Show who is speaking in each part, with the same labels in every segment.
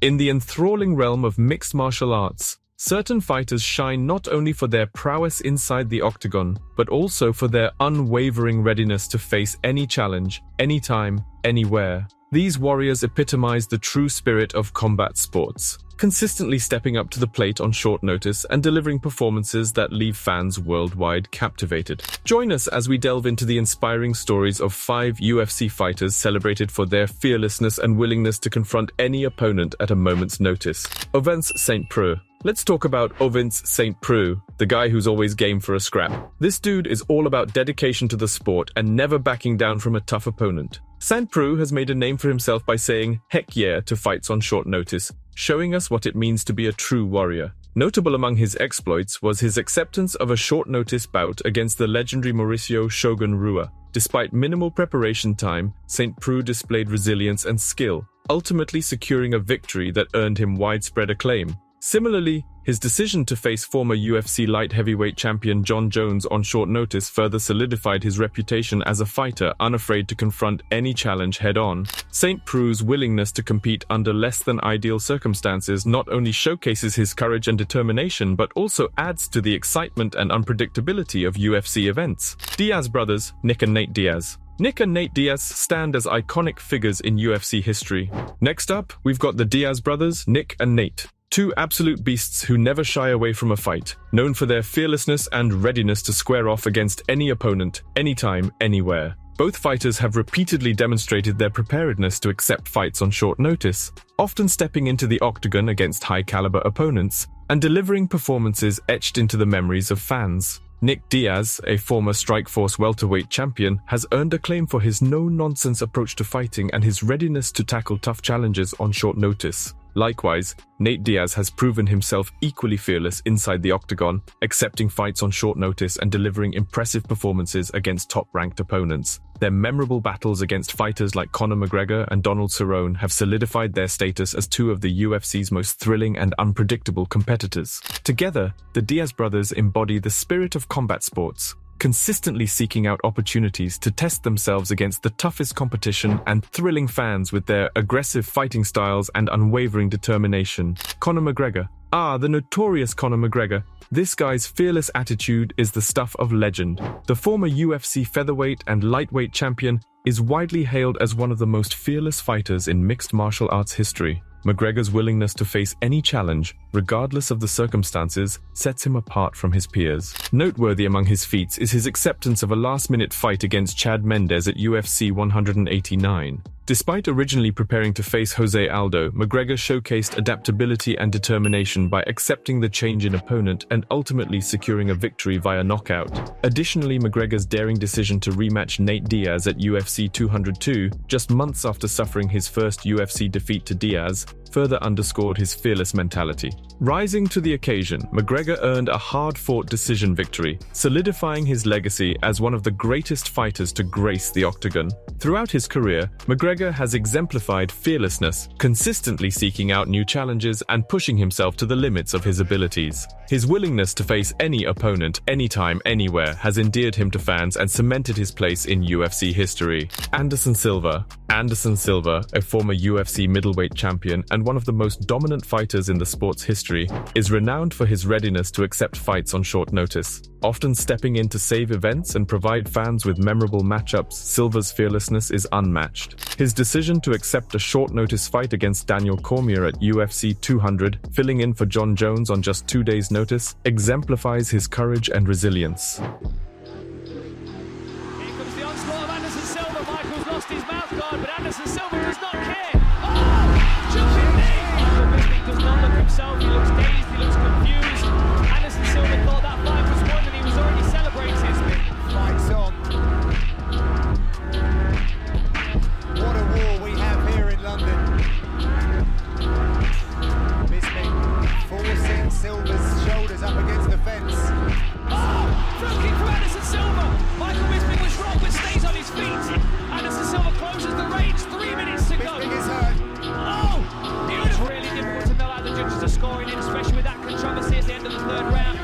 Speaker 1: In the enthralling realm of mixed martial arts, certain fighters shine not only for their prowess inside the octagon, but also for their unwavering readiness to face any challenge, anytime, anywhere. These warriors epitomize the true spirit of combat sports, consistently stepping up to the plate on short notice and delivering performances that leave fans worldwide captivated. Join us as we delve into the inspiring stories of 5 UFC fighters celebrated for their fearlessness and willingness to confront any opponent at a moment's notice. Ovince St. Preux. Let's talk about Ovince St. Preux, the guy who's always game for a scrap. This dude is all about dedication to the sport and never backing down from a tough opponent. St. Preux has made a name for himself by saying heck yeah to fights on short notice, showing us what it means to be a true warrior. Notable among his exploits was his acceptance of a short-notice bout against the legendary Mauricio Shogun Rua. Despite minimal preparation time, St. Preux displayed resilience and skill, ultimately securing a victory that earned him widespread acclaim. Similarly, his decision to face former UFC light heavyweight champion Jon Jones on short notice further solidified his reputation as a fighter unafraid to confront any challenge head-on. St. Preux's willingness to compete under less than ideal circumstances not only showcases his courage and determination but also adds to the excitement and unpredictability of UFC events. Diaz brothers, Nick and Nate Diaz. Nick and Nate Diaz stand as iconic figures in UFC history. Next up, we've got the Diaz brothers, Nick and Nate. 2 absolute beasts who never shy away from a fight, known for their fearlessness and readiness to square off against any opponent, anytime, anywhere. Both fighters have repeatedly demonstrated their preparedness to accept fights on short notice, often stepping into the octagon against high-caliber opponents and delivering performances etched into the memories of fans. Nick Diaz, a former Strikeforce welterweight champion, has earned acclaim for his no-nonsense approach to fighting and his readiness to tackle tough challenges on short notice. Likewise, Nate Diaz has proven himself equally fearless inside the octagon, accepting fights on short notice and delivering impressive performances against top-ranked opponents. Their memorable battles against fighters like Conor McGregor and Donald Cerrone have solidified their status as 2 of the UFC's most thrilling and unpredictable competitors. Together, the Diaz brothers embody the spirit of combat sports, consistently seeking out opportunities to test themselves against the toughest competition and thrilling fans with their aggressive fighting styles and unwavering determination. Conor McGregor. The notorious Conor McGregor. This guy's fearless attitude is the stuff of legend. The former UFC featherweight and lightweight champion is widely hailed as one of the most fearless fighters in mixed martial arts history. McGregor's willingness to face any challenge, regardless of the circumstances, sets him apart from his peers. Noteworthy among his feats is his acceptance of a last-minute fight against Chad Mendes at UFC 189. Despite originally preparing to face Jose Aldo, McGregor showcased adaptability and determination by accepting the change in opponent and ultimately securing a victory via knockout. Additionally, McGregor's daring decision to rematch Nate Diaz at UFC 202, just months after suffering his first UFC defeat to Diaz, further underscored his fearless mentality. Rising to the occasion, McGregor earned a hard-fought decision victory, solidifying his legacy as one of the greatest fighters to grace the octagon. Throughout his career, McGregor has exemplified fearlessness, consistently seeking out new challenges and pushing himself to the limits of his abilities. His willingness to face any opponent, anytime, anywhere, has endeared him to fans and cemented his place in UFC history. Anderson Silva. Anderson Silva, a former UFC middleweight champion and one of the most dominant fighters in the sport's history, is renowned for his readiness to accept fights on short notice. Often stepping in to save events and provide fans with memorable matchups, Silva's fearlessness is unmatched. His decision to accept a short-notice fight against Daniel Cormier at UFC 200, filling in for Jon Jones on just 2 days' notice, exemplifies his courage and resilience.
Speaker 2: Here comes the onslaught of Anderson Silva. Michael's lost his mouth guard, but Anderson Silva does not care. Jumping knee! Does not look himself. He looks dazed, he looks confused. Anderson Silva thought that fight was won and he was already celebrating.
Speaker 3: Fights on. What a war we have here in London. Bisping forcing Silva's shoulders up against the fence.
Speaker 2: Throw kick from Anderson Silva. Michael Bisping was wrong but stays on his feet. Anderson Silva closes the range. 3 minutes to go.
Speaker 3: Bisping is hurt.
Speaker 2: It's really difficult to know how the judges are scoring in, especially with that controversy at the end of the 3rd round.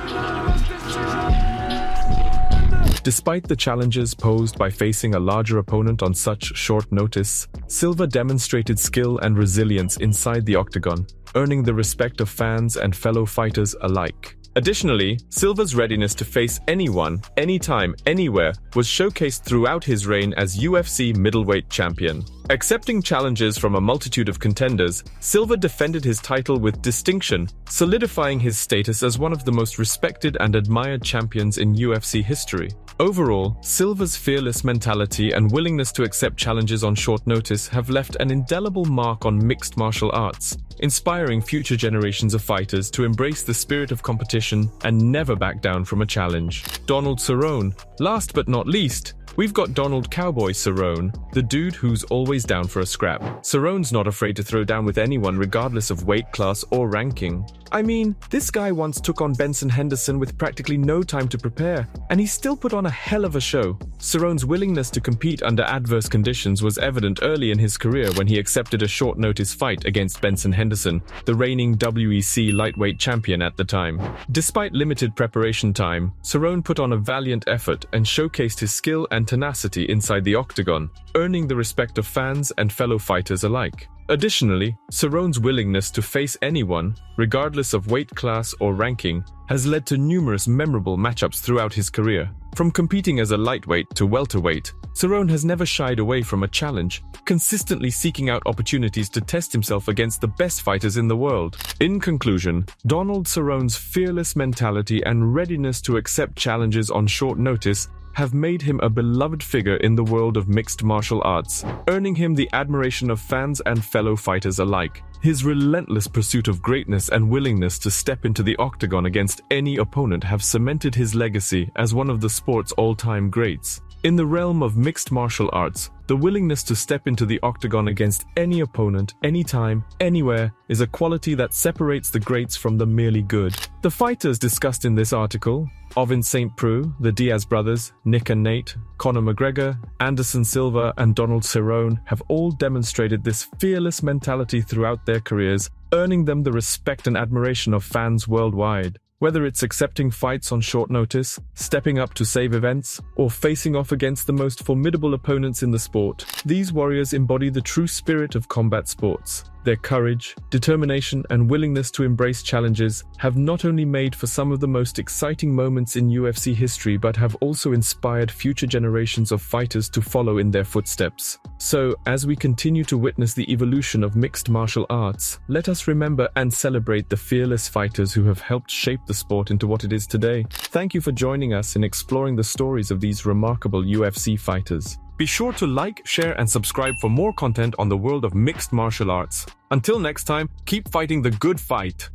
Speaker 1: Despite the challenges posed by facing a larger opponent on such short notice, Silva demonstrated skill and resilience inside the octagon, earning the respect of fans and fellow fighters alike. Additionally, Silva's readiness to face anyone, anytime, anywhere was showcased throughout his reign as UFC middleweight champion. Accepting challenges from a multitude of contenders, Silva defended his title with distinction, solidifying his status as one of the most respected and admired champions in UFC history. Overall, Silva's fearless mentality and willingness to accept challenges on short notice have left an indelible mark on mixed martial arts, inspiring future generations of fighters to embrace the spirit of competition and never back down from a challenge. Donald Cerrone. Last but not least, we've got Donald Cowboy Cerrone, the dude who's always down for a scrap. Cerrone's not afraid to throw down with anyone regardless of weight class or ranking. I mean, this guy once took on Benson Henderson with practically no time to prepare, and he still put on a hell of a show. Cerrone's willingness to compete under adverse conditions was evident early in his career when he accepted a short-notice fight against Benson Henderson, the reigning WEC lightweight champion at the time. Despite limited preparation time, Cerrone put on a valiant effort and showcased his skill and tenacity inside the octagon, earning the respect of fans and fellow fighters alike. Additionally, Cerrone's willingness to face anyone, regardless of weight class or ranking, has led to numerous memorable matchups throughout his career. From competing as a lightweight to welterweight, Cerrone has never shied away from a challenge, consistently seeking out opportunities to test himself against the best fighters in the world. In conclusion, Donald Cerrone's fearless mentality and readiness to accept challenges on short notice have made him a beloved figure in the world of mixed martial arts, earning him the admiration of fans and fellow fighters alike. His relentless pursuit of greatness and willingness to step into the octagon against any opponent have cemented his legacy as one of the sport's all-time greats. In the realm of mixed martial arts, the willingness to step into the octagon against any opponent, anytime, anywhere, is a quality that separates the greats from the merely good. The fighters discussed in this article, Ovin St. Preux, the Diaz brothers, Nick and Nate, Conor McGregor, Anderson Silva, and Donald Cerrone, have all demonstrated this fearless mentality throughout their careers, earning them the respect and admiration of fans worldwide. Whether it's accepting fights on short notice, stepping up to save events, or facing off against the most formidable opponents in the sport, these warriors embody the true spirit of combat sports. Their courage, determination, and willingness to embrace challenges have not only made for some of the most exciting moments in UFC history, but have also inspired future generations of fighters to follow in their footsteps. So, as we continue to witness the evolution of mixed martial arts, let us remember and celebrate the fearless fighters who have helped shape the sport into what it is today. Thank you for joining us in exploring the stories of these remarkable UFC fighters. Be sure to like, share, and subscribe for more content on the world of mixed martial arts. Until next time, keep fighting the good fight.